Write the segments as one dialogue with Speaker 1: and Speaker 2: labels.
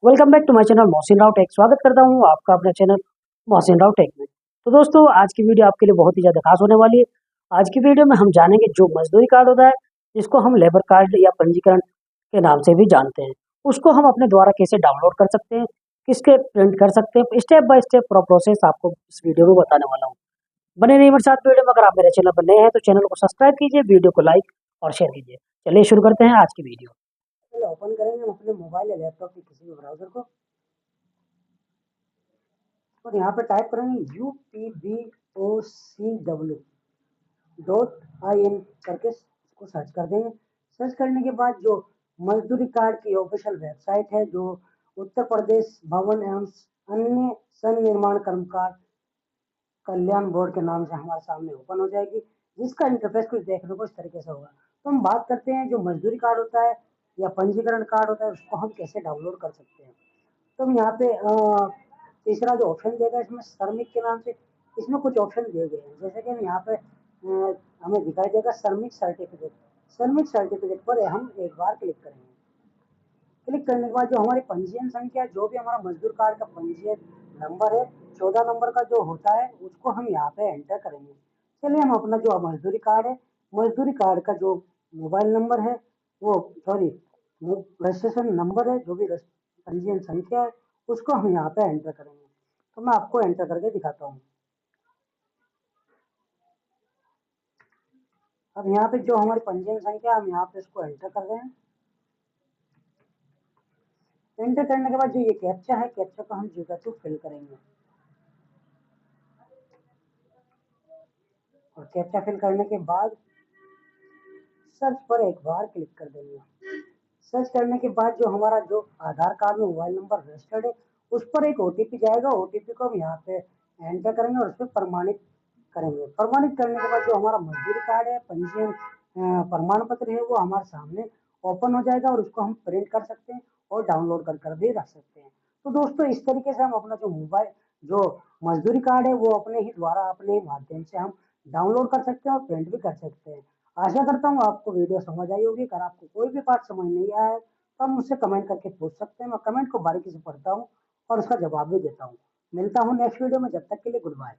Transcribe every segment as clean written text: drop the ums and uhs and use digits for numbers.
Speaker 1: Welcome back to my channel Mohsin Rao tech. स्वागत करता हूं आपका अपने चैनल मोहसिन राव टेक में। तो दोस्तों, आज की वीडियो आपके लिए बहुत ही ज़्यादा खास होने वाली है। आज की वीडियो में हम जानेंगे जो मजदूरी कार्ड होता है, जिसको हम लेबर कार्ड या पंजीकरण के नाम से भी जानते हैं, उसको हम अपने द्वारा कैसे डाउनलोड कर सकते हैं, किसके प्रिंट कर सकते हैं। स्टेप बाय स्टेप पूरा प्रोसेस आपको इस वीडियो में बताने वाला हूँ। बने रहिए मेरे साथ वीडियो में। अगर आप मेरे चैनल पर नए हैं तो चैनल को सब्सक्राइब कीजिए, वीडियो को लाइक और शेयर कीजिए। चलिए शुरू करते हैं आज की वीडियो। ओपन करेंगे हम अपने मोबाइल या लैपटॉप के किसी भी ब्राउजर को और यहाँ पे टाइप करेंगे UPBOCW.IN करके इसको सर्च कर देंगे। सर्च करने के बाद जो मजदूरी कार्ड की ऑफिशियल वेबसाइट है, जो उत्तर प्रदेश भवन एवं अन्य संनिर्माण कर्मकार कल्याण बोर्ड के नाम से हमारे सामने ओपन हो जाएगी, जिसका इंटरफेस कुछ देखने को इस तरीके से होगा। तो हम बात करते हैं जो मजदूरी कार्ड होता है या पंजीकरण कार्ड होता है, उसको हम कैसे डाउनलोड कर सकते हैं। तो हम यहाँ पे तीसरा जो ऑप्शन देगा इसमें श्रमिक के नाम से, इसमें कुछ ऑप्शन दिए गए हैं। जैसे कि हम यहाँ पे हमें दिखाई देगा श्रमिक सर्टिफिकेट। श्रमिक सर्टिफिकेट पर हम एक बार क्लिक करेंगे। क्लिक करने के बाद जो हमारी पंजीयन संख्या, जो भी हमारा मजदूर कार्ड का पंजीयन नंबर है, 14 नंबर का जो होता है, उसको हम यहाँ पे एंटर करेंगे। चलिए हम अपना जो मजदूरी कार्ड है, मजदूरी कार्ड का जो मोबाइल नंबर है, वो सॉरी रजिस्ट्रेशन नंबर है, जो भी पंजीयन संख्या है, उसको हम यहाँ पे एंटर करेंगे। तो मैं आपको एंटर करके दिखाता हूँ। अब यहाँ पे जो हमारी पंजीयन संख्या, हम यहाँ पे इसको एंटर कर रहे हैं। एंटर करने के बाद जो ये कैप्चा है, कैप्चा को हम जो फिल करेंगे और कैप्चा फिल करने के बाद सर्च पर एक बार क्लिक कर देंगे। सर्च करने के बाद जो हमारा जो आधार कार्ड में मोबाइल नंबर रजिस्टर्ड है, उस पर एक ओटीपी जाएगा। ओटीपी को हम यहाँ पे एंटर करेंगे और उस पर प्रमाणित करेंगे। प्रमाणित करने के बाद जो हमारा मजदूरी कार्ड है, पंजीयन प्रमाण पत्र है, वो हमारे सामने ओपन हो जाएगा और उसको हम प्रिंट कर सकते हैं और डाउनलोड कर भी रख सकते हैं। तो दोस्तों, इस तरीके से हम अपना जो मोबाइल जो मजदूरी कार्ड है, वो अपने ही द्वारा, अपने माध्यम से हम डाउनलोड कर सकते हैं और प्रिंट भी कर सकते हैं। आशा करता हूँ आपको वीडियो समझ आई होगी। अगर आपको कोई भी पार्ट समझ नहीं आया है तो आप मुझसे कमेंट करके पूछ सकते हैं। मैं कमेंट को बारीकी से पढ़ता हूँ और उसका जवाब भी देता हूँ। मिलता हूँ नेक्स्ट वीडियो में, जब तक के लिए गुड बाय।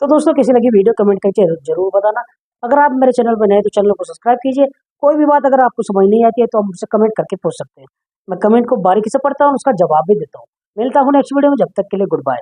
Speaker 1: तो दोस्तों, कैसी लगी वीडियो कमेंट करके जरूर बताना। अगर आप मेरे चैनल पर नए तो चैनल को सब्सक्राइब कीजिए। कोई भी बात अगर आपको समझ नहीं आती है तो आप मुझसे कमेंट करके पूछ सकते हैं। मैं कमेंट को बारीकी से पढ़ता हूँ, उसका जवाब भी देता हूँ। मिलता हूँ नेक्स्ट वीडियो में, जब तक के लिए गुड बाय।